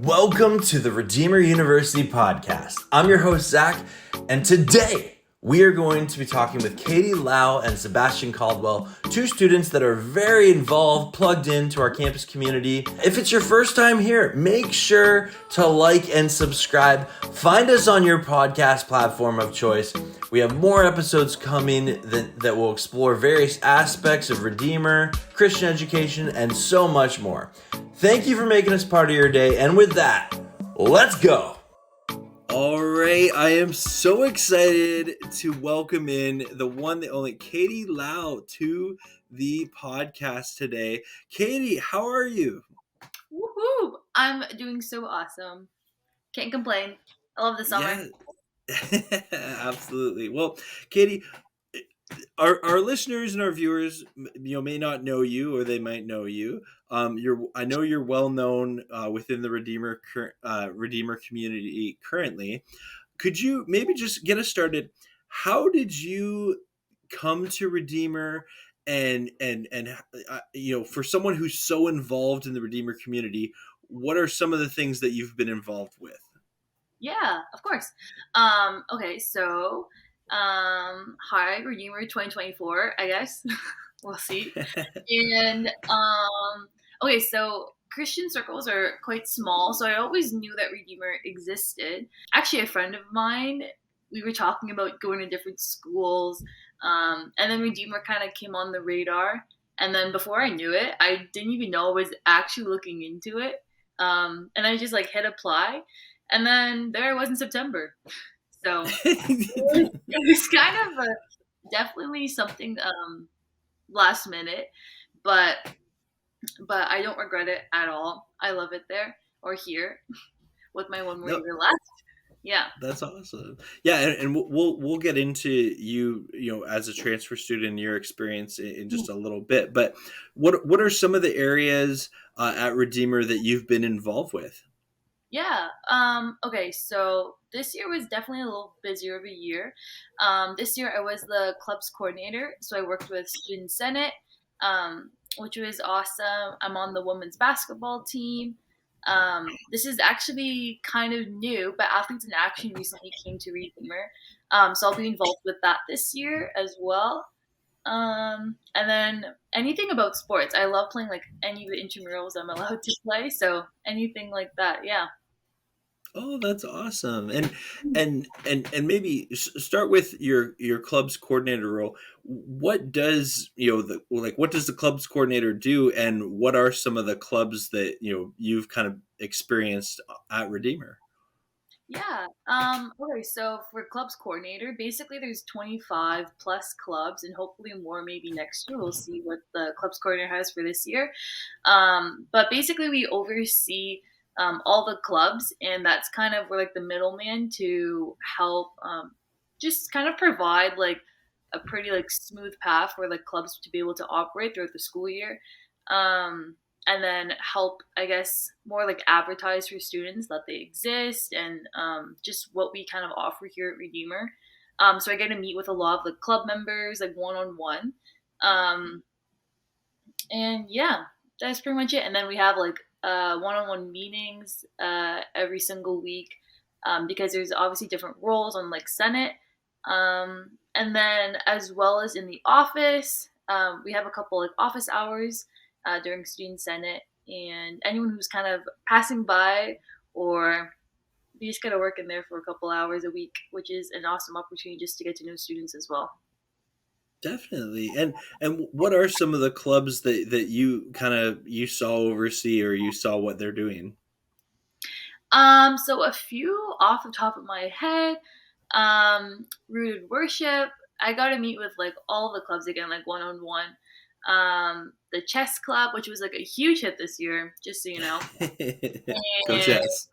Welcome to the Redeemer University podcast. I'm your host, Zach, and today we are going to be talking with Katie Lau and Sebastian Caldwell, two students that are very involved, plugged into our campus community. If it's your first time here, make sure to like and subscribe. Find us on your podcast platform of choice. We have more episodes coming that will explore various aspects of Redeemer, Christian education, and so much more. Thank you for making us part of your day. And with that, let's go. All right. I am so excited to welcome in the one, the only Katie Lau to the podcast today. Katie, how are you? Woohoo! I'm doing so awesome. Can't complain. I love the summer. Yeah. Absolutely. Well, Katie, our listeners and our viewers, may not know you, or they might know you. I know you're well known within the Redeemer community currently. Could you maybe just get us started? How did you come to Redeemer, and for someone who's so involved in the Redeemer community, what are some of the things that you've been involved with? Yeah, of course. Okay, so hi Redeemer 2024, I guess. We'll see. And okay, so Christian circles are quite small, so I always knew that Redeemer existed. Actually, a friend of mine, we were talking about going to different schools, and then Redeemer kind of came on the radar. And then before I knew it, I didn't even know I was actually looking into it. And I just hit apply, and then there I was in September. So it was kind of definitely something last minute, but I don't regret it at all. I love it there or here with my one more year left. Yeah, that's awesome. Yeah, and we'll get into you as a transfer student and your experience in just a little bit. But what are some of the areas at Redeemer that you've been involved with? Yeah. Okay. So this year was definitely a little busier of a year. This year I was the club's coordinator, so I worked with student senate, which was awesome. I'm on the women's basketball team. This is actually kind of new, but Athletes in Action recently came to Redeemer, so I'll be involved with that this year as well. And then anything about sports, I love playing any of the intramurals I'm allowed to play. So anything like that, yeah. Oh, that's awesome. And maybe start with your club's coordinator role. What does what does the club's coordinator do, and what are some of the clubs that you've kind of experienced at Redeemer? Yeah. Okay, so for clubs coordinator, basically there's 25 plus clubs and hopefully more maybe next year. We'll see what the clubs coordinator has for this year. But basically we oversee all the clubs, and that's kind of we're the middleman to help just kind of provide a pretty smooth path for clubs to be able to operate throughout the school year. And then help, I guess, more advertise for students that they exist, and just what we kind of offer here at Redeemer. So I get to meet with a lot of the club members, one-on-one. And yeah, that's pretty much it. And then we have one-on-one meetings every single week, because there's obviously different roles on Senate. And then as well as in the office, we have a couple office hours during student senate, and anyone who's kind of passing by, or you just got to work in there for a couple hours a week, which is an awesome opportunity just to get to know students as well. Definitely. And what are some of the clubs that you saw oversee, or you saw what they're doing? So a few off the top of my head, Rooted Worship. I got to meet with all the clubs again, one-on-one. The chess club, which was a huge hit this year, just so you know. Go chess.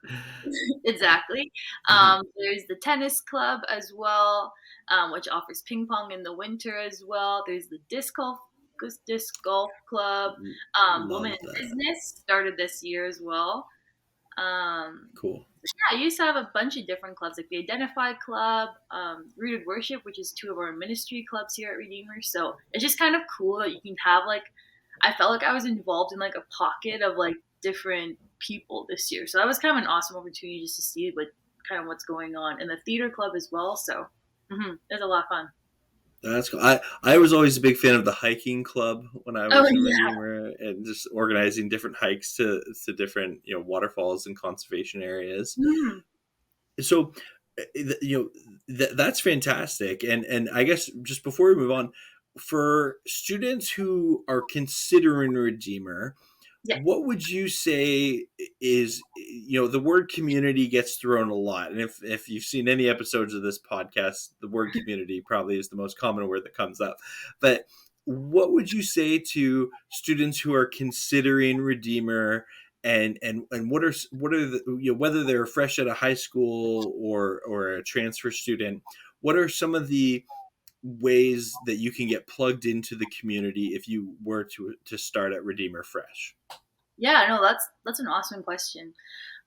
Exactly. There's the tennis club as well, which offers ping pong in the winter as well. There's the disc golf club. Women in Business started this year as well. Cool. Yeah, I used to have a bunch of different clubs, like the Identified Club, Rooted Worship, which is two of our ministry clubs here at Redeemer. So it's just kind of cool that you can have I felt like I was involved in a pocket of different people this year. So that was kind of an awesome opportunity just to see like kind of what's going on in the theater club as well. So it was a lot of fun. That's cool. I was always a big fan of the hiking club when I Oh was in yeah. Redeemer, and just organizing different hikes to different waterfalls and conservation areas. Mhm. So that's fantastic. And I guess just before we move on, for students who are considering Redeemer, Yeah. what would you say is, the word community gets thrown a lot, and if you've seen any episodes of this podcast, the word community probably is the most common word that comes up. But what would you say to students who are considering Redeemer, and what are the, whether they're fresh out of high school or a transfer student, what are some of the ways that you can get plugged into the community if you were to start at Redeemer fresh? Yeah, no, that's an awesome question.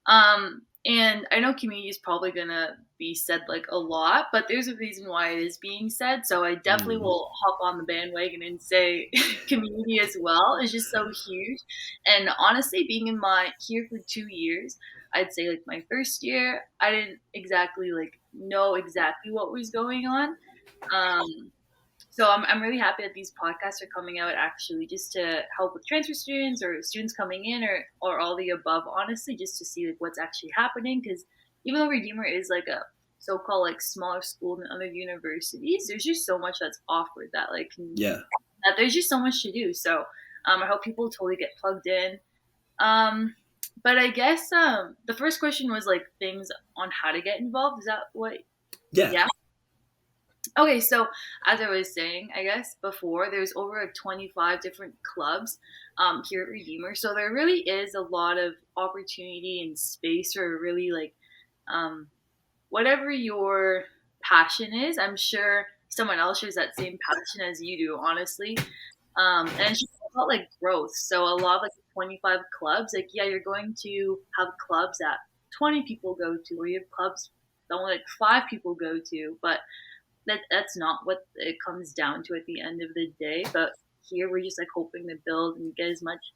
And I know community is probably gonna be said like a lot, but there's a reason why it is being said. So I definitely Mm. will hop on the bandwagon and say community as well. It's just so huge. And honestly, being in my here for 2 years, I'd say like my first year, I didn't exactly like know exactly what was going on. Um, so I'm really happy that these podcasts are coming out actually just to help with transfer students or students coming in or all the above, honestly, just to see like what's actually happening. Because even though Redeemer is like a so-called like smaller school than other universities, there's just so much that's offered that like Yeah. that there's just so much to do. So I hope people totally get plugged in. Um, but I guess the first question was like things on how to get involved. Is that what? Yeah. Yeah. Okay, so as I was saying, I guess before, there's over 25 different clubs here at Redeemer. So there really is a lot of opportunity and space for really like um, whatever your passion is. I'm sure someone else shares that same passion as you do, honestly. And it's just about like growth. So a lot of like 25 clubs, like yeah, you're going to have clubs that 20 people go to, or you have clubs that only like 5 people go to, but that's not what it comes down to at the end of the day. But here we're just like hoping to build and get as much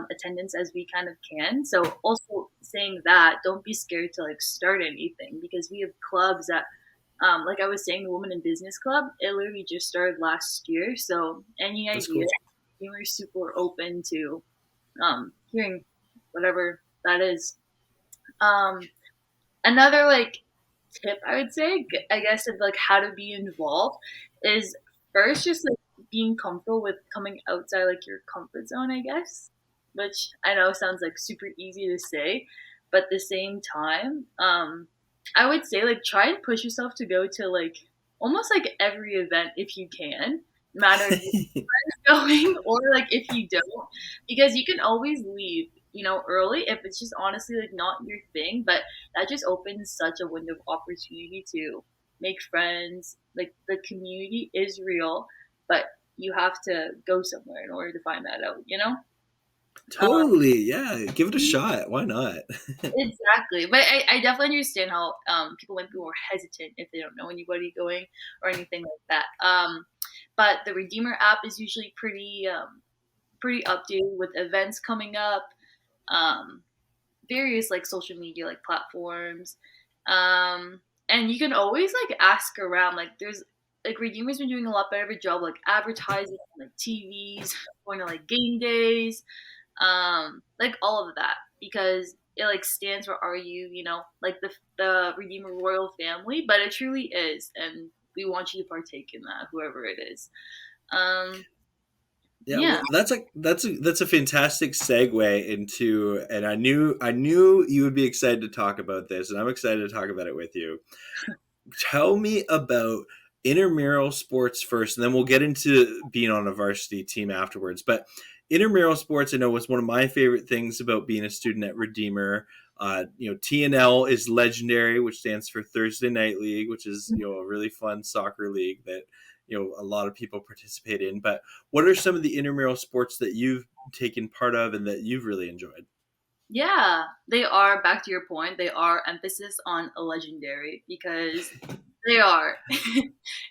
attendance as we kind of can. So also saying that, don't be scared to like start anything because we have clubs that, like I was saying, the Women in Business Club, it literally just started last year. So any That's cool. ideas, we're super open to hearing whatever that is. Um, Another like tip I would say, I guess, of like how to be involved is first just like being comfortable with coming outside like your comfort zone, I guess, which I know sounds like super easy to say, but at the same time, I would say like try and push yourself to go to like almost like every event if you can, no matter if you're going or like if you don't, because you can always leave, early if it's just honestly like not your thing, but that just opens such a window of opportunity to make friends. Like the community is real, but you have to go somewhere in order to find that out. Totally. Yeah. Give it a Mhm. shot. Why not? Exactly. But I definitely understand how people might be more hesitant if they don't know anybody going or anything like that. But the Redeemer app is usually pretty updated with events coming up. Um, Various like social media like platforms, um and you can always like ask around, like there's like Redeemer's been doing a lot better of a job like advertising on like TVs, going to like game days, like all of that, because it like stands for like the Redeemer royal family, but it truly is, and we want you to partake in that, whoever it is. um Yeah, yeah. well, that's a fantastic segue into, and I knew you would be excited to talk about this, and I'm excited to talk about it with you. Tell me about intramural sports first, and then we'll get into being on a varsity team afterwards. But intramural sports, I know, was one of my favorite things about being a student at Redeemer. TNL is legendary, which stands for Thursday Night League, which is a really fun soccer league that a lot of people participate in. But what are some of the intramural sports that you've taken part of and that you've really enjoyed? Yeah, they are, back to your point, they are emphasis on a legendary because they are.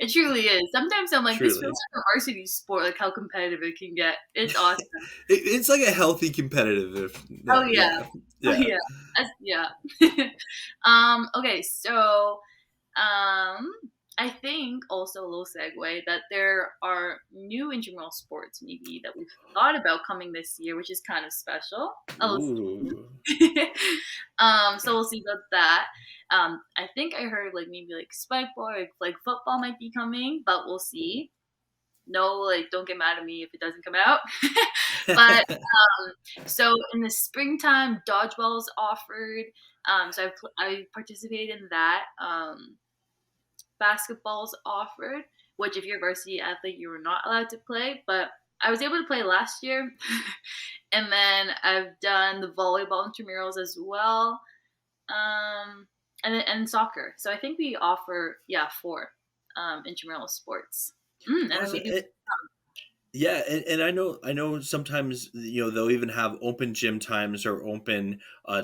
It truly is. Sometimes I'm like, this feels Truly. like a varsity sport, like how competitive it can get. It's awesome. It's like a healthy competitive. Oh yeah. Yeah. Yeah. Yeah. Yeah. Okay, so um, I think also a little segue that there are new intramural sports maybe that we've thought about coming this year, which is kind of special. Oh, Ooh. so we'll see about that. I think I heard like maybe like spike ball or like football might be coming, but we'll see. No, like don't get mad at me if it doesn't come out. But so in the springtime, dodgeball is offered. So I participated in that. Basketball's offered, which if you're a varsity athlete, you were not allowed to play. But I was able to play last year, and then I've done the volleyball intramurals as well, and soccer. So I think we offer four intramural sports, and then we Awesome. do. Yeah, and I know sometimes they'll even have open gym times or open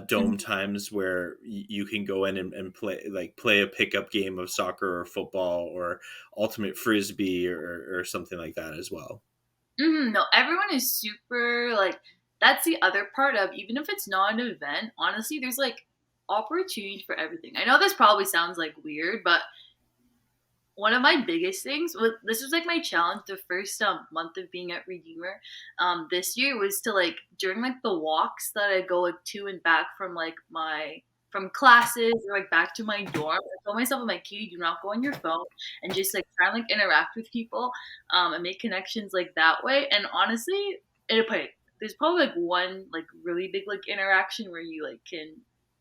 dome times where you can go in and play a pickup game of soccer or football or ultimate frisbee or something like that as well. No, everyone is super like. That's the other part of even if it's not an event. Honestly, there's like opportunity for everything. I know this probably sounds like weird, but one of my biggest things this was like my challenge the first month of being at Redeemer this year was to like during like the walks that I go like to and back from like my from classes or like back to my dorm. I told myself I'm like, Katie, do not go on your phone and just like try and like interact with people and make connections like that way. And honestly, there's probably like one like really big like interaction where you like can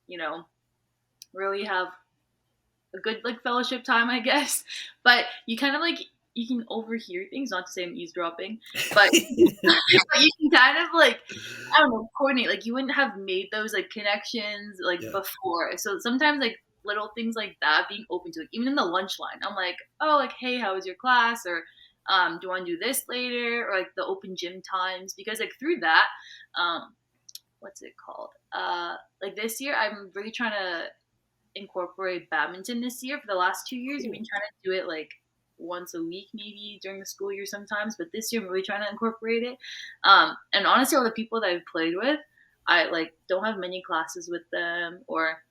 you know really have a good like fellowship time, I guess. But you kind of like you can overhear things. Not to say I'm eavesdropping, but but you can kind of like I don't know coordinate. Like you wouldn't have made those like connections like Yeah. before. So sometimes like little things like that being open to like even in the lunch line, I'm like, oh like hey, how was your class? Or do you want to do this later? Or like the open gym times because like through that, um, what's it called? Like this year, I'm really trying to incorporate badminton this year. For the last 2 years, we've been Cool. trying to do it like once a week, maybe during the school year sometimes. But this year, I'm really trying to incorporate it. And honestly, all the people that I've played with, I like don't have many classes with them, or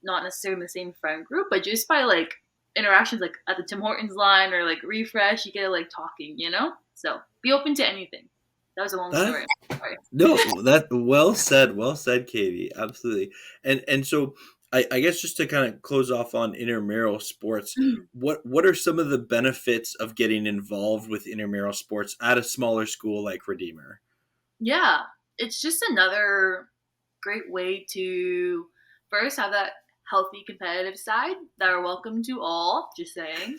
not necessarily in the same friend group, but just by like interactions, like at the Tim Hortons line or like refresh, you get like talking, you know. So be open to anything. That was a long That story. Sorry. No, that well said, Katie. Absolutely. And so I guess just to kind of close off on intramural sports, what are some of the benefits of getting involved with intramural sports at a smaller school like Redeemer? Yeah, it's just another great way to first have that healthy competitive side that are welcome to all. Just saying.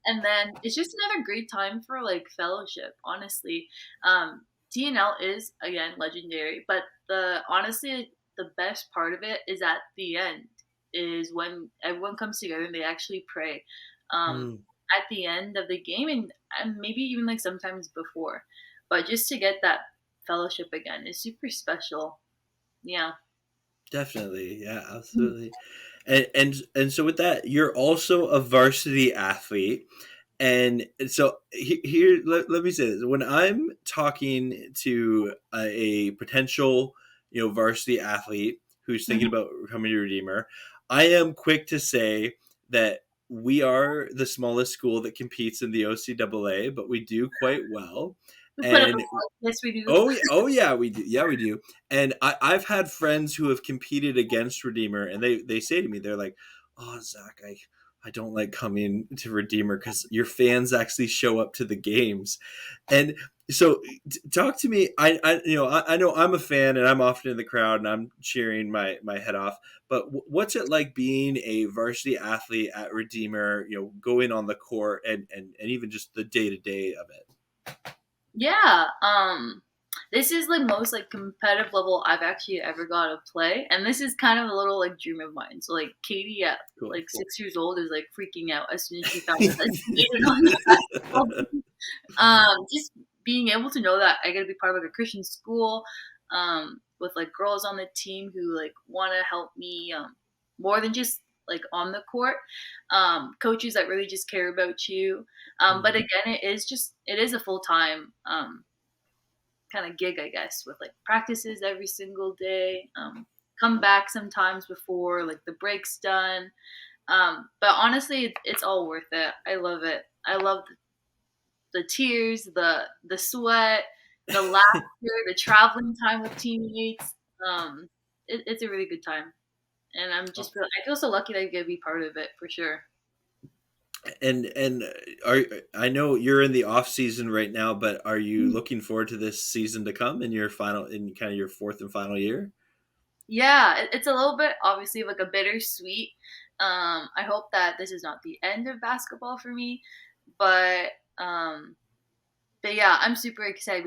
And then it's just another great time for like fellowship. Honestly, TNL is again legendary, but the honestly the best part of it is at the end is when everyone comes together and they actually pray. Um, Mm, at the end of the game and maybe even like sometimes before, but just to get that fellowship again is super special. Yeah. definitely. Yeah, absolutely. And so with that, you're also a varsity athlete. And so here, let me say this: when I'm talking to a potential, varsity athlete who's thinking Mhm. about coming to Redeemer, I am quick to say that we are the smallest school that competes in the OCAA, but we do quite well. We put up a And fight. Yes, we do. oh yeah, we do. Yeah, we do. And I've had friends who have competed against Redeemer, and they say to me, they're like, "Oh, Zach, I don't like coming to Redeemer because your fans actually show up to the games." And so, talk to me. I know I'm a fan, and I'm often in the crowd, and I'm cheering my head off. But what's it like being a varsity athlete at Redeemer? Going on the court and even just the day to day of it. Yeah. This is the most like competitive level I've actually ever got to play, and this is kind of a little like dream of mine. So like Katie at Cool. like 6 years old is like freaking out as soon as she found out that she made it on the basketball team. Just being able to know that I get to be part of like a Christian school, with like girls on the team who like want to help me, more than just like on the court, coaches that really just care about you. But Mm. again, it is a full time, kind of gig, I guess, with like practices every single day. Come back sometimes before like the break's done. But honestly, it's all worth it. I love it. I love the tears, the sweat, the laughter, the traveling time with teammates. It's a really good time, and I feel so lucky that I get to be part of it for sure. And are I know you're in the off season right now, but are you Mm. looking forward to this season to come in your final, in kind of your fourth and final year? Yeah, it's a little bit obviously like a bittersweet. I hope that this is not the end of basketball for me, but um, but yeah, I'm super excited.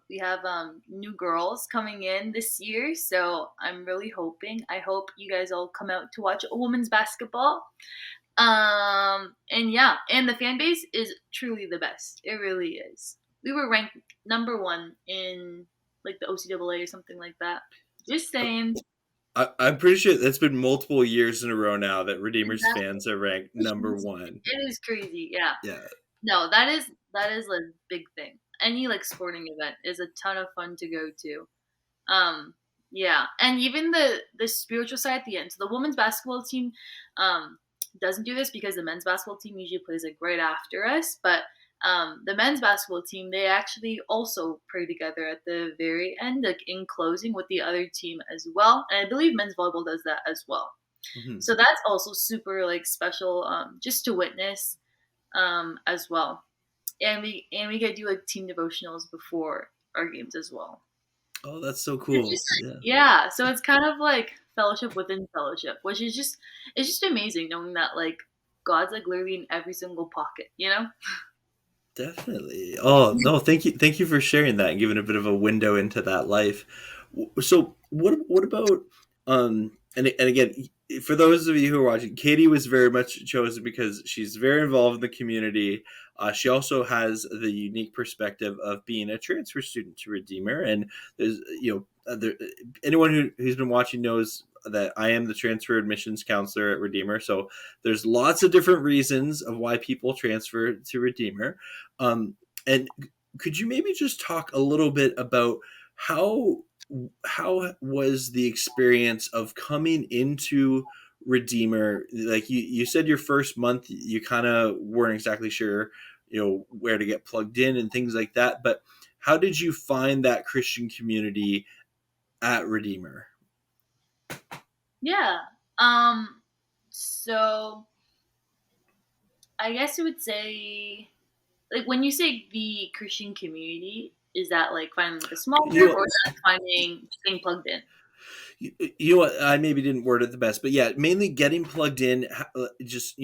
We have new girls coming in this year, so I'm really hoping. I hope you guys all come out to watch women's basketball. And yeah, and the fan base is truly the best. It really is. We were ranked number one in like the OCAA or something like that. Just saying. I'm pretty sure that's been multiple years in a row now that Redeemers Exactly. fans are ranked number one. It is crazy. Yeah. Yeah. No, that is a big thing. Any like sporting event is a ton of fun to go to. Um, yeah, and even the spiritual side at the end. So the women's basketball team doesn't do this because the men's basketball team usually plays like right after us. But the men's basketball team, they actually also pray together at the very end, like in closing with the other team as well. And I believe men's volleyball does that as well. Mhm. So that's also super like special, just to witness as well. And we get to do like team devotionals before our games as well. Oh, that's so It's cool. just Yeah. yeah, so it's kind of like fellowship within fellowship, which is just it's just amazing knowing that like God's like literally in every single pocket, you know? Definitely. Oh, no, thank you. Thank you for sharing that and giving a bit of a window into that life. So what about and again, for those of you who are watching, Katie was very much chosen because she's very involved in the community. She also has the unique perspective of being a transfer student to Redeemer, and there's anyone who's been watching knows that I am the transfer admissions counselor at Redeemer. So there's lots of different reasons of why people transfer to Redeemer. And could you maybe just talk a little bit about how how was the experience of coming into Redeemer? Like you said, your first month you kind of weren't exactly sure, where to get plugged in and things like that. But how did you find that Christian community at Redeemer? Yeah. So I guess you would say like when you say the Christian community, is that like finding like a small You group know, or is that finding staying plugged in? you know what, I maybe didn't word it the best, but yeah, mainly getting plugged in. Just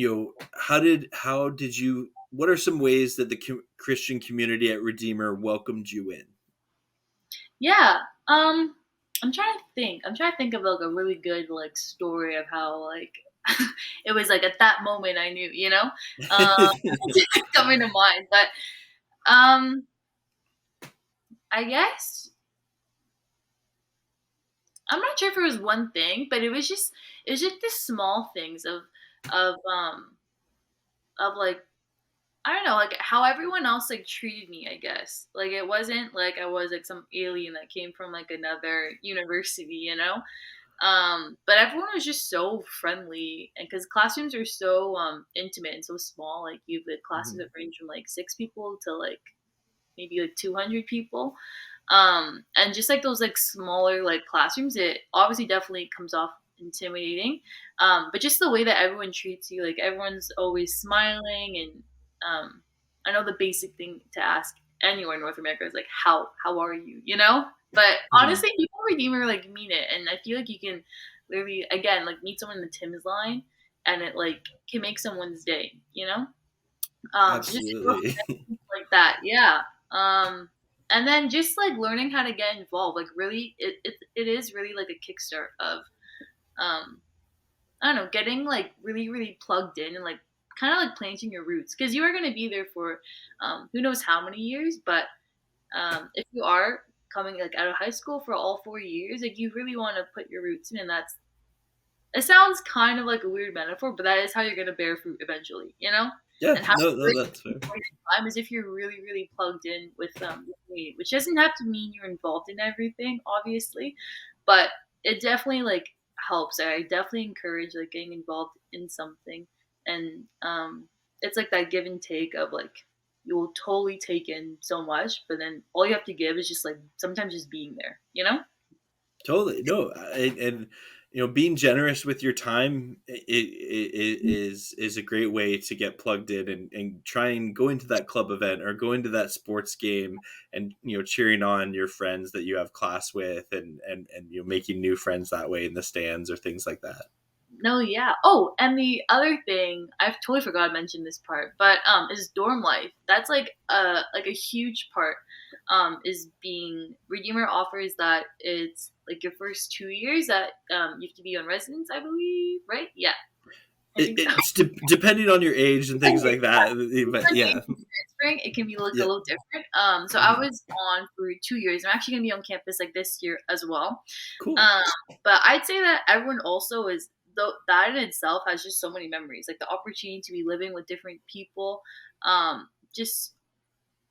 how did you, what are some ways that the Christian community at Redeemer welcomed you in? Yeah. I'm trying to think. I'm trying to think of like a really good like story of how like it was like at that moment I knew, you know? Um coming to mind. But um I guess I'm not sure if it was one thing, but it was just the small things of um of like I don't know, like how everyone else like treated me, I guess. Like it wasn't like I was like some alien that came from like another university, you know? But everyone was just so friendly, and because classrooms are so intimate and so small, like you've the classes that Mhm. range from like 6 people to like maybe like 200 people. And just like those like smaller like classrooms, it obviously definitely comes off intimidating. But just the way that everyone treats you, like everyone's always smiling, and I know the basic thing to ask anywhere in North America is like how are you, you know? But Mhm. honestly, people in Redeemer like mean it, and I feel like you can literally again like meet someone in the Tim's line, and it like can make someone's day, you know? So just Absolutely. like that, yeah. And then just like learning how to get involved, like really, it is really like a kickstart of, um, I don't know, getting like really, really plugged in and like kind of like planting your roots because you are going to be there for, who knows how many years, but if you are coming like out of high school for all 4 years, like you really want to put your roots in, and it sounds kind of like a weird metaphor, but that is how you're going to bear fruit eventually, you know? Yeah, And how no, good that's fair. you your time is if you're really, really plugged in with me, which doesn't have to mean you're involved in everything, obviously, but it definitely like helps. I definitely encourage like getting involved in something, and it's like that give and take of like you will totally take in so much, but then all you have to give is just like sometimes just being there, you know? Totally. No, and being generous with your time is a great way to get plugged in and try and go into that club event or go into that sports game and cheering on your friends that you have class with and making new friends that way in the stands or things like that. No, yeah. Oh, and the other thing, I've totally forgot to mention this part, but is dorm life. That's like a huge part. Is being Redeemer offers that it's like your first 2 years that you have to be on residence, I believe, right? Yeah, I think so. It's depending on your age and things like that, but yeah, Transferring, it can be like a yeah, little different. So I was on for 2 years. I'm actually gonna be on campus like this year as well. cool. Um, but I'd say that everyone also is though that in itself has just so many memories, like the opportunity to be living with different people. Just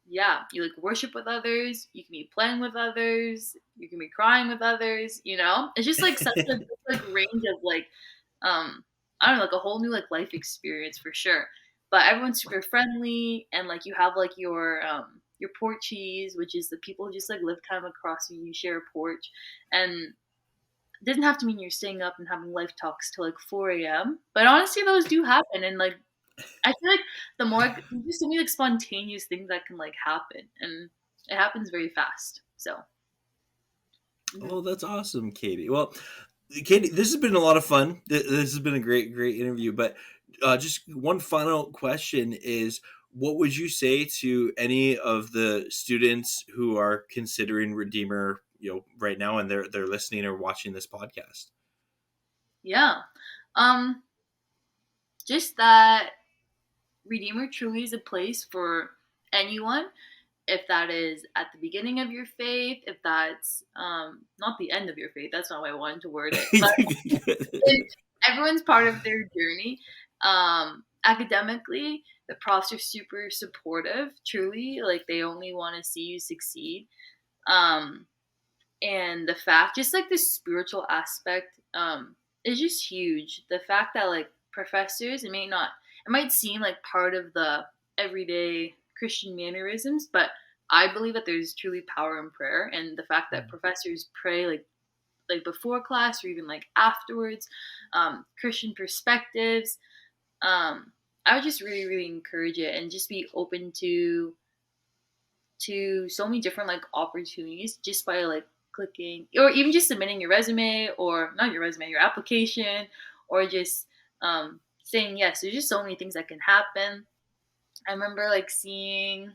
yeah, you like worship with others, you can be playing with others, you can be crying with others. It's just like such a like range of like I don't know, like a whole new like life experience for sure. But everyone's super friendly, and like you have like your porchies, which is the people who just like live kind of across you. You share a porch, and it doesn't have to mean you're staying up and having life talks till like 4 a.m. But honestly, those do happen, and like I feel like the more there's just so many like spontaneous things that can like happen, and it happens very fast. So mhm. Oh, that's awesome, Katie. Well, Katie, this has been a lot of fun. This has been a great interview. But just one final question is, what would you say to any of the students who are considering Redeemer, right now, and they're listening or watching this podcast? Yeah, um, just that Redeemer truly is a place for anyone. If that is at the beginning of your faith, if that's not the end of your faith, that's not how I wanted to word it, but everyone's part of their journey. Academically, the profs are super supportive, truly. Like, they only want to see you succeed. Um, and the fact, just like the spiritual aspect, is just huge. The fact that, like, professors, it might seem like part of the everyday Christian mannerisms, but I believe that there's truly power in prayer, and the fact that professors pray like before class or even like afterwards, Christian perspectives. I would just really, really encourage it and just be open to so many different like opportunities just by like clicking or even just submitting your resume or not your resume, your application, or just saying yes. There's just so many things that can happen. I remember like seeing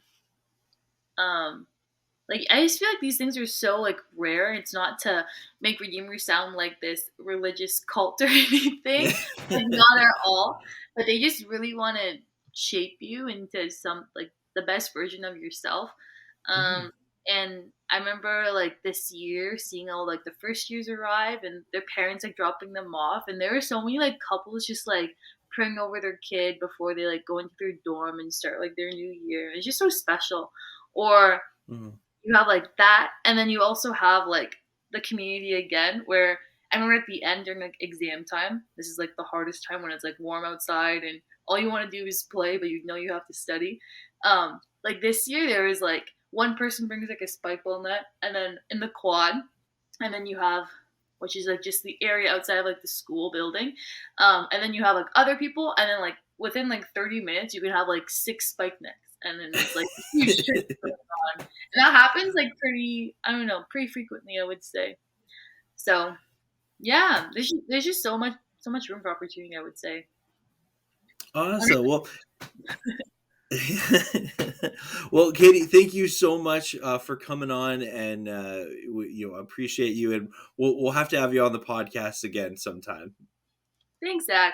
um, like I just feel like these things are so like rare. It's not to make Redeemer sound like this religious cult or anything, like not at all. But they just really want to shape you into some like the best version of yourself. Mhm. Um, and I remember like this year seeing all like the first years arrive and their parents like dropping them off, and there were so many like couples just like praying over their kid before they like go into their dorm and start like their new year. It's just so special. Or Mhm. you have like that, and then you also have like the community again, where I remember at the end during like exam time, this is like the hardest time when it's like warm outside and all you want to do is play, but you know you have to study. Like this year, there was like one person brings like a spike ball net, and then in the quad, and then you have which is like just the area outside of like the school building, and then you have like other people, and then like within like 30 minutes, you can have like 6 spike nets, and then it's like a huge trip going on. And that happens like I don't know, pretty frequently, I would say. So yeah, there's just so much room for opportunity, I would say. Awesome. Well, well, Katie, thank you so much for coming on, and appreciate you, and we'll have to have you on the podcast again sometime. Thanks, Zach.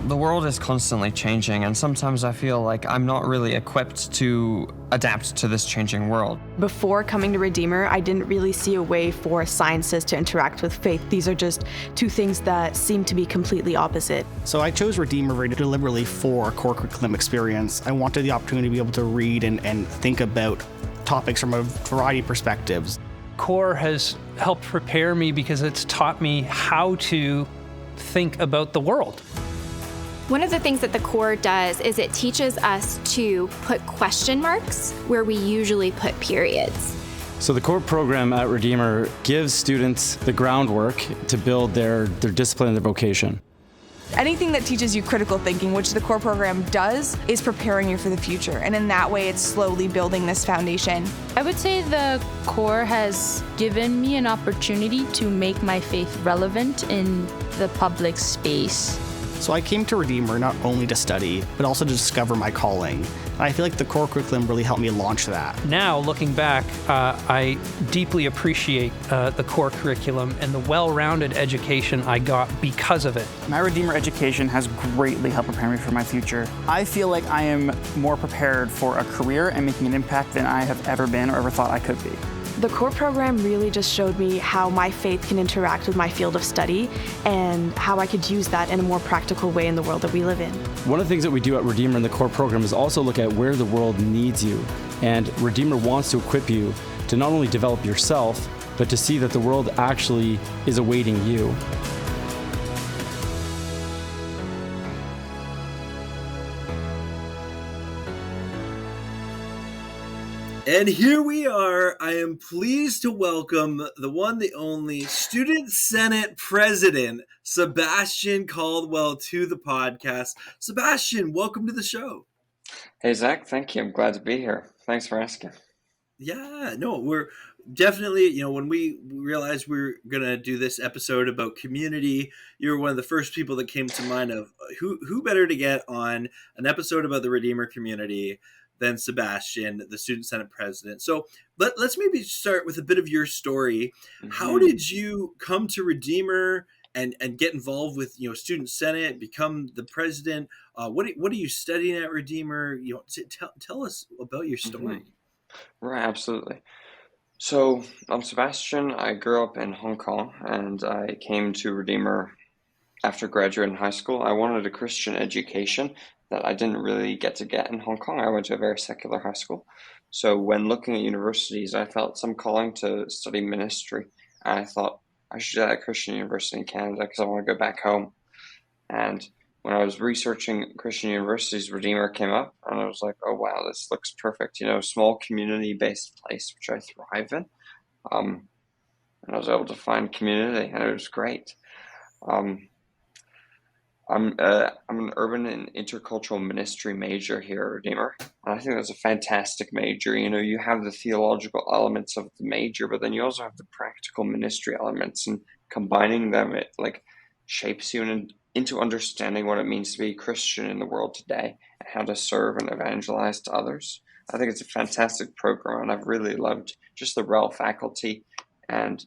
The world is constantly changing, and sometimes I feel like I'm not really equipped to adapt to this changing world. Before coming to Redeemer, I didn't really see a way for sciences to interact with faith. These are just two things that seem to be completely opposite. So I chose Redeemer very deliberately for a core curriculum experience. I wanted the opportunity to be able to read and think about topics from a variety of perspectives. Core has helped prepare me because it's taught me how to think about the world. One of the things that the core does is it teaches us to put question marks where we usually put periods. So the core program at Redeemer gives students the groundwork to build their discipline and their vocation. Anything that teaches you critical thinking, which the core program does, is preparing you for the future. And in that way, it's slowly building this foundation. I would say the core has given me an opportunity to make my faith relevant in the public space. So I came to Redeemer not only to study, but also to discover my calling. And I feel like the core curriculum really helped me launch that. Now, looking back, I deeply appreciate the core curriculum and the well-rounded education I got because of it. My Redeemer education has greatly helped prepare me for my future. I feel like I am more prepared for a career and making an impact than I have ever been or ever thought I could be. The core program really just showed me how my faith can interact with my field of study and how I could use that in a more practical way in the world that we live in. One of the things that we do at Redeemer in the core program is also look at where the world needs you. And Redeemer wants to equip you to not only develop yourself, but to see that the world actually is awaiting you. And here we are. I am pleased to welcome the one, the only Student Senate President, Sebastian Caldwell, to the podcast. Sebastian, welcome to the show. Hey, Zach. Thank you. I'm glad to be here. Thanks for asking. Yeah, no, we're definitely, when we realized we were going to do this episode about community, you were one of the first people that came to mind of who better to get on an episode about the Redeemer community than Sebastian, the Student Senate President. So let's maybe start with a bit of your story. Mm-hmm. How did you come to Redeemer and get involved with Student Senate, become the president? What are you studying at Redeemer? Tell us about your story. Mm-hmm. Right, absolutely. So I'm Sebastian. I grew up in Hong Kong, and I came to Redeemer after graduating high school. I wanted a Christian education that I didn't really get in Hong Kong. I went to a very secular high school. So when looking at universities, I felt some calling to study ministry. And I thought I should do that at Christian University in Canada because I want to go back home. And when I was researching Christian universities, Redeemer came up, and I was like, oh, wow, this looks perfect. Small community-based place, which I thrive in. And I was able to find community, and it was great. I'm an urban and intercultural ministry major here at Redeemer, and I think that's a fantastic major. You have the theological elements of the major, but then you also have the practical ministry elements, and combining them, it shapes you into understanding what it means to be a Christian in the world today and how to serve and evangelize to others. I think it's a fantastic program, and I've really loved just the REL faculty and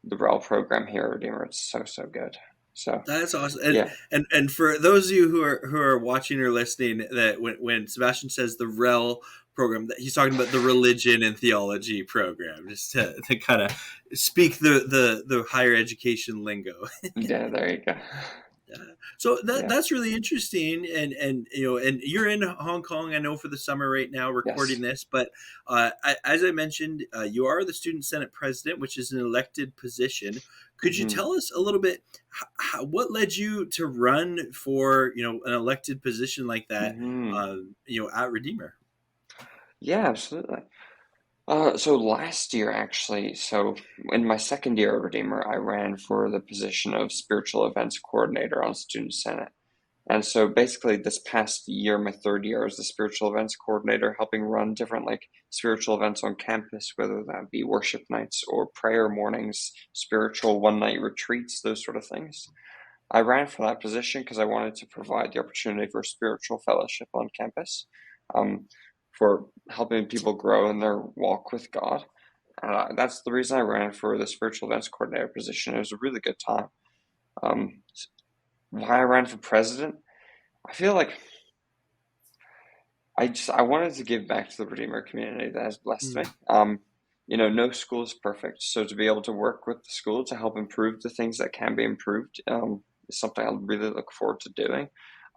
the REL program here at Redeemer. It's so good. So that's awesome. And for those of you who are watching or listening, that when Sebastian says the REL program, that he's talking about the religion and theology program, just to kind of speak the higher education lingo. Yeah, there you go. So that's really interesting, and you're in Hong Kong, I know, for the summer right now, recording this. But as I mentioned, you are the Student Senate President, which is an elected position. Could you tell us a little bit what led you to run for an elected position like that, at Redeemer? Yeah, absolutely. So last year, actually, in my second year at Redeemer, I ran for the position of Spiritual Events Coordinator on Student Senate. And so basically this past year, my third year, as the Spiritual Events Coordinator, helping run different spiritual events on campus, whether that be worship nights or prayer mornings, spiritual one-night retreats, those sort of things. I ran for that position because I wanted to provide the opportunity for spiritual fellowship on campus. For helping people grow in their walk with God. That's the reason I ran for the Spiritual Events Coordinator position. It was a really good time. Why I ran for president I feel like I wanted to give back to the Redeemer community that has blessed me. No school is perfect, so to be able to work with the school to help improve the things that can be improved is something I really look forward to doing.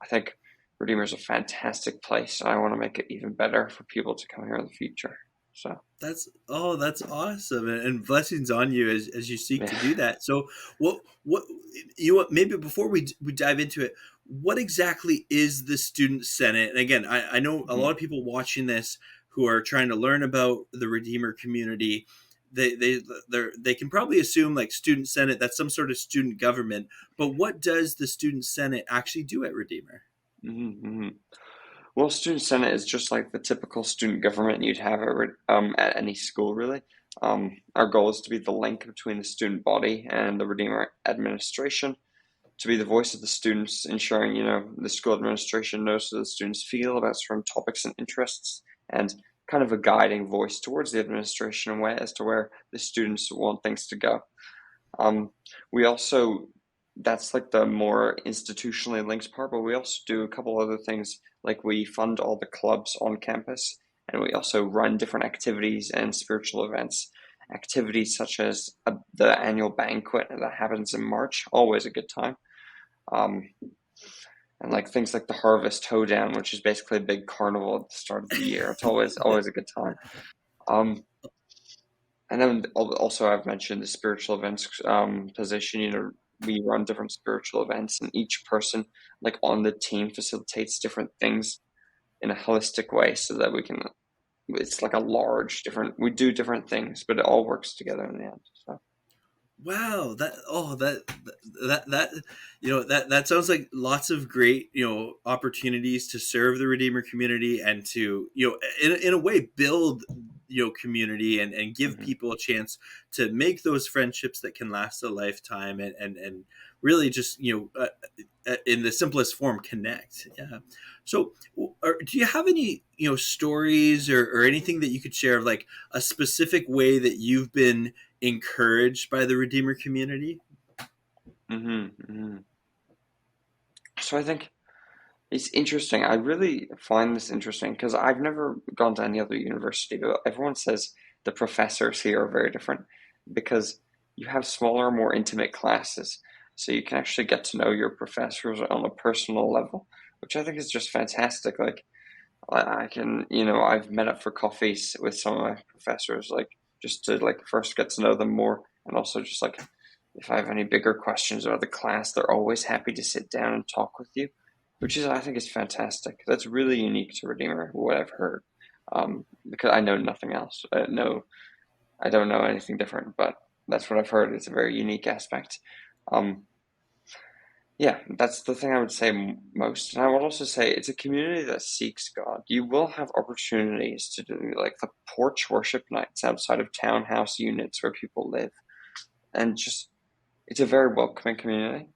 I think Redeemer is a fantastic place, and I want to make it even better for people to come here in the future. So That's awesome, and blessings on you as you seek to do that. So what maybe before we dive into it, what exactly is the Student Senate? And again, I know a lot of people watching this who are trying to learn about the Redeemer community. They can probably assume like Student Senate, that's some sort of student government. But what does the Student Senate actually do at Redeemer? Well, Student Senate is just like the typical student government you'd have at any school, really. Our goal is to be the link between the student body and the Redeemer administration, to be the voice of the students, ensuring, the school administration knows how the students feel about certain topics and interests, and kind of a guiding voice towards the administration way as to where the students want things to go. We also, that's like the more institutionally linked part, but we also do a couple other things, like we fund all the clubs on campus, and we also run different activities and spiritual events. Activities such as the annual banquet that happens in March, always a good time. And like things like the Harvest Hoedown, which is basically a big carnival at the start of the year. It's always a good time. And then also I've mentioned the spiritual events position. We run different spiritual events, and each person like on the team facilitates different things in a holistic way, so that it's like a large we do different things, but it all works together in the end. So. Wow, that sounds like lots of great opportunities to serve the Redeemer community, and to in a way build community, and give people a chance to make those friendships that can last a lifetime, and really just in the simplest form connect. Yeah. So do you have any stories or anything that you could share of like a specific way that you've been encouraged by the Redeemer community? So I think it's interesting. I really find this interesting because I've never gone to any other university, but everyone says the professors here are very different because you have smaller, more intimate classes. So you can actually get to know your professors on a personal level, which I think is just fantastic. Like I can, I've met up for coffees with some of my professors, like just to like first get to know them more, and also just like if I have any bigger questions about the class, they're always happy to sit down and talk with you, which I think is fantastic. That's really unique to Redeemer, what I've heard, because I know nothing else. I don't know anything different, but that's what I've heard. It's a very unique aspect. Yeah, that's the thing I would say most. And I would also say it's a community that seeks God. You will have opportunities to do like the porch worship nights outside of townhouse units where people live. And just, it's a very welcoming community.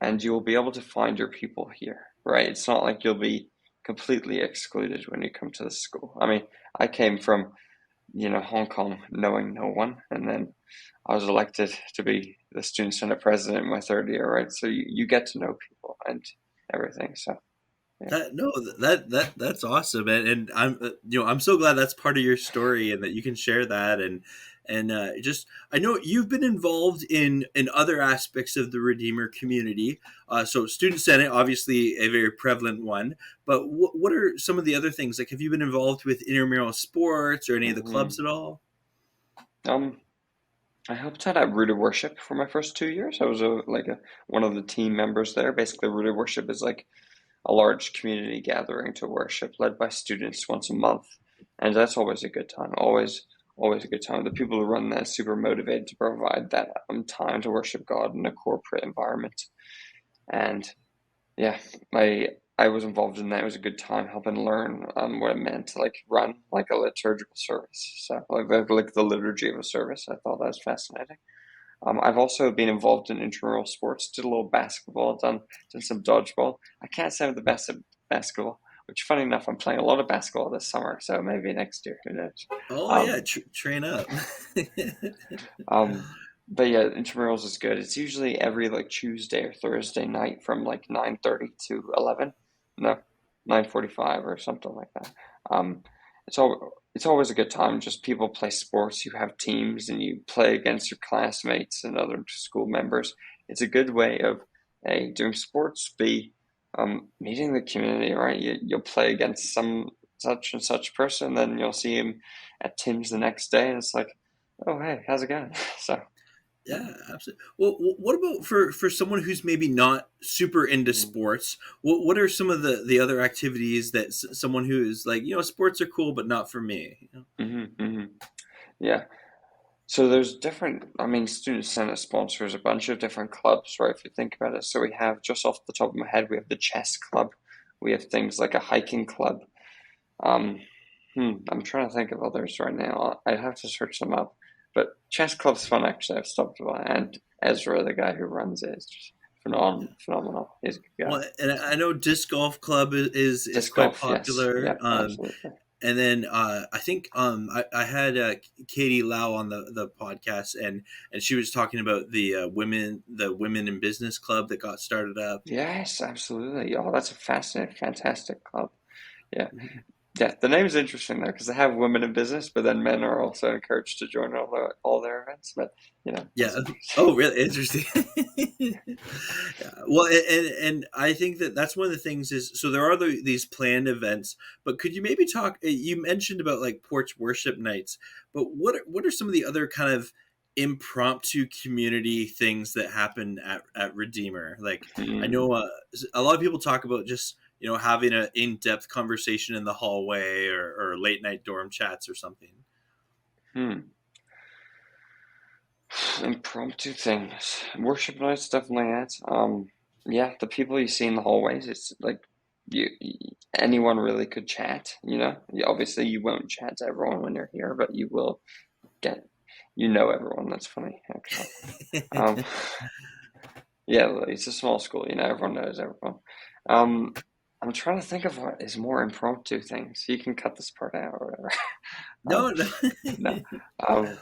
And you will be able to find your people here, right? It's not like you'll be completely excluded when you come to the school. I mean, I came from, Hong Kong knowing no one. And then I was elected to be the Student Senate president in my third year, right? So you get to know people and everything. So yeah. That's awesome, and I'm so glad that's part of your story, and that you can share that, and just I know you've been involved in other aspects of the Redeemer community. So Student Senate, obviously a very prevalent one, but what are some of the other things? Like, have you been involved with intramural sports or any of the clubs at all? I helped out at Rooted Worship for my first 2 years. I was one of the team members there. Basically, Rooted Worship is like a large community gathering to worship, led by students once a month, and that's always a good time. Always a good time. The people who run that are super motivated to provide that time to worship God in a corporate environment, and yeah, I was involved in that. It was a good time helping learn what it meant to like run like a liturgical service. So like the liturgy of a service. I thought that was fascinating. I've also been involved in intramural sports. Did a little basketball. Done some dodgeball. I can't say I'm the best at basketball, which funny enough, I'm playing a lot of basketball this summer. So maybe next year, who knows? Oh yeah, train up. But yeah, intramurals is good. It's usually every like Tuesday or Thursday night from like 9:30 to 11. No, 9:45 or something like that. It's always a good time. Just people play sports. You have teams and you play against your classmates and other school members. It's a good way of A, doing sports, B, meeting the community, right? You'll play against some such and such person, then you'll see him at Tim's the next day, and it's like, oh, hey, how's it going? So, Yeah, absolutely. Well, what about for someone who's maybe not super into sports? What are some of the other activities that someone who is like, sports are cool, but not for me? yeah. So there's different, Student Senate sponsors a bunch of different clubs, right? If you think about it. So we have, just off the top of my head, we have the chess club. We have things like a hiking club. I'm trying to think of others right now. I'd have to search them up. But chess club's fun, actually. I've stopped by. And Ezra, the guy who runs it, is just phenomenal. He's a good guy. Well, and I know disc golf club is Disc quite golf, yes. popular. Yeah, absolutely. And then I think I had Katie Lau on the podcast, and she was talking about the women in business club that got started up. Yes, absolutely. Oh, that's a fascinating, fantastic club. Yeah. Yeah, the name's interesting though, because they have women in business, but then men are also encouraged to join all their events. But yeah. Oh, really interesting. Yeah. Well, and I think that's one of the things is, so there are these planned events, but could you maybe talk? You mentioned about like porch worship nights, but what are some of the other kind of impromptu community things that happen at Redeemer? Like, I know a lot of people talk about just having an in-depth conversation in the hallway or late night dorm chats or something. Impromptu things. Worship nights definitely adds. Yeah, the people you see in the hallways, it's like anyone really could chat, Obviously you won't chat to everyone when you're here, but you will get, everyone. That's funny, actually. Yeah, it's a small school, everyone knows everyone. I'm trying to think of what is more impromptu things. You can cut this part out or whatever. No.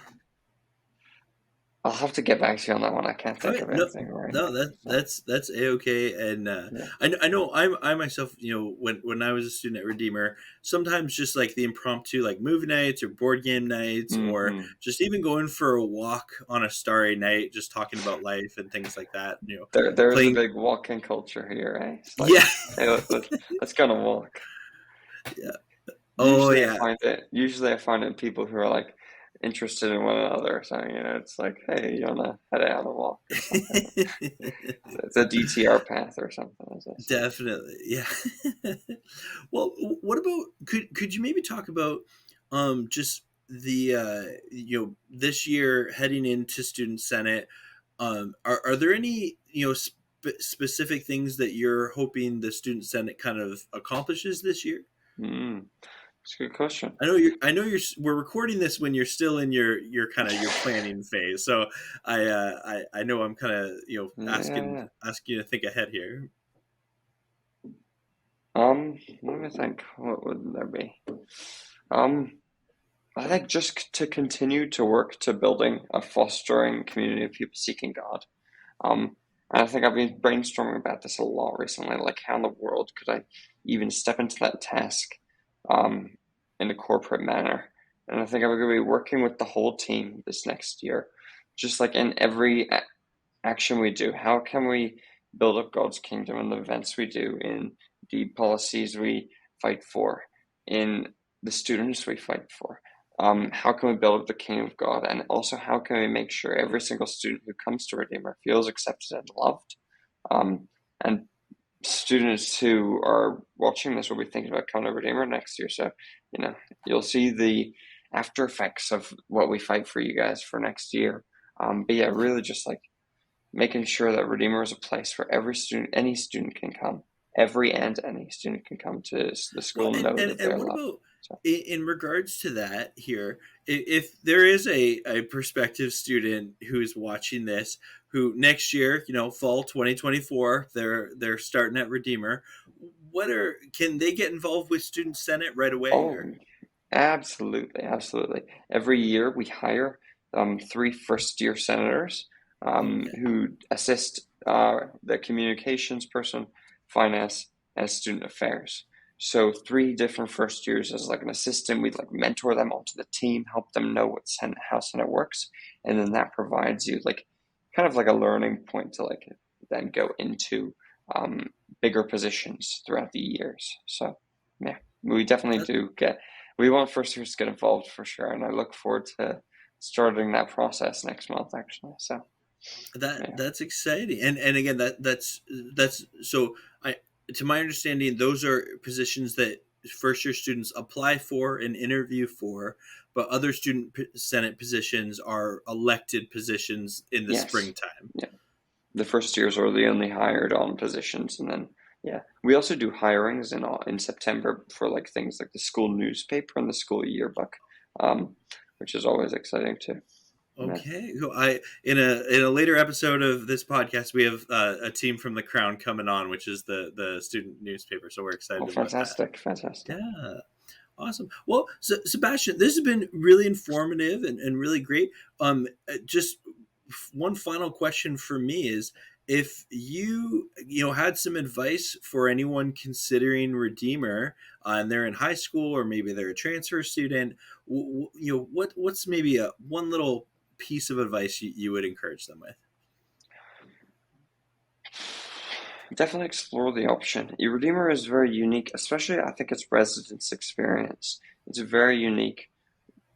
I'll have to get back to you on that one. I can't think of anything right now. No, that's A-okay. And I know I myself, when I was a student at Redeemer, sometimes just like the impromptu, like movie nights or board game nights, or just even going for a walk on a starry night, just talking about life and things like that. There's a big walking culture here, eh? It's like, hey, let's go on a walk. Yeah. Usually I find it people who are like interested in one another, so it's like, hey, you wanna head out on a walk or something? It's a DTR path or something. Definitely, yeah. Well, what about could you maybe talk about just the this year heading into Student Senate? Are there any specific things that you're hoping the Student Senate kind of accomplishes this year? That's a good question. We're recording this when you're still in your kind of your planning phase. So I know I'm kind of, asking you to think ahead here. Let me think. What would there be? I think just to continue to work to building a fostering community of people seeking God. And I think I've been brainstorming about this a lot recently, like how in the world could I even step into that task in a corporate manner. And I think I'm going to be working with the whole team this next year, just like in every action we do. How can we build up God's kingdom in the events we do, in the policies we fight for, in the students we fight for? How can we build up the kingdom of God? And also, how can we make sure every single student who comes to Redeemer feels accepted and loved? And students who are watching this will be thinking about coming to Redeemer next year. So, you'll see the after effects of what we fight for you guys for next year. But yeah, really just like making sure that Redeemer is a place where any student can come. Any student can come to the school and know that they're loved. In regards to that here, if there is a prospective student who's watching this, who next year, fall 2024, they're starting at Redeemer, can they get involved with Student Senate right away? Absolutely. Every year we hire 3 first-year senators who assist the communications person, finance, as student affairs. So 3 different first years as like an assistant, we'd like mentor them onto the team, help them know how Senate works, and then that provides you like kind of like a learning point to like then go into bigger positions throughout the years. So yeah, we definitely we want first years to get involved for sure, and I look forward to starting that process next month actually. So that's exciting, and again that's so I to my understanding those are positions that first year students apply for and interview for, but other student senate positions are elected positions in the springtime. Yeah, the first years are the only hired on positions, and then we also do hirings in September for like things like the school newspaper and the school yearbook, which is always exciting too. Okay, so in a later episode of this podcast, we have a team from the Crown coming on, which is the student newspaper. So we're excited. Fantastic. Yeah, awesome. Well, Sebastian, this has been really informative and really great. Just one final question for me is, if you had some advice for anyone considering Redeemer, and they're in high school or maybe they're a transfer student, what's maybe one little piece of advice you would encourage them with? Definitely explore the option. Redeemer is very unique, especially I think its residence experience. It's very unique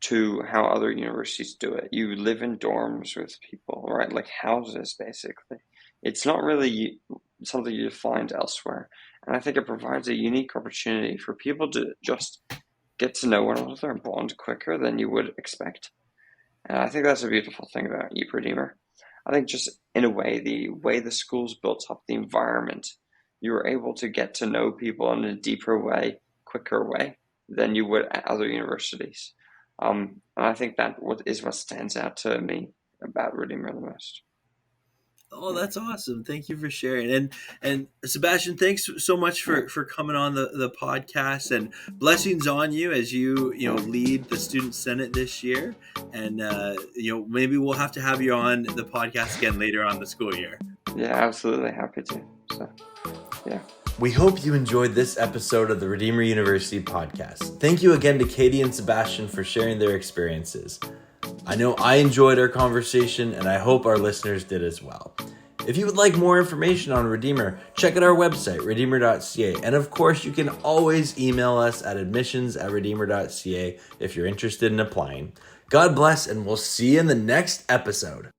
to how other universities do it. You live in dorms with people, right? Like houses, basically. It's not really something you find elsewhere. And I think it provides a unique opportunity for people to just get to know one another and bond quicker than you would expect. And I think that's a beautiful thing about Redeemer. I think just in a way, the way the school's built up, the environment, you were able to get to know people in a deeper way, quicker way than you would at other universities. And I think that what stands out to me about Redeemer the most. Oh, that's awesome. Thank you for sharing. And Sebastian, thanks so much for coming on the podcast, and blessings on you as you lead the Student Senate this year. And maybe we'll have to have you on the podcast again later on the school year. Yeah, absolutely. Happy to. So, yeah. We hope you enjoyed this episode of the Redeemer University podcast. Thank you again to Katie and Sebastian for sharing their experiences. I know I enjoyed our conversation, and I hope our listeners did as well. If you would like more information on Redeemer, check out our website, redeemer.ca. And of course, you can always email us at admissions@redeemer.ca if you're interested in applying. God bless, and we'll see you in the next episode.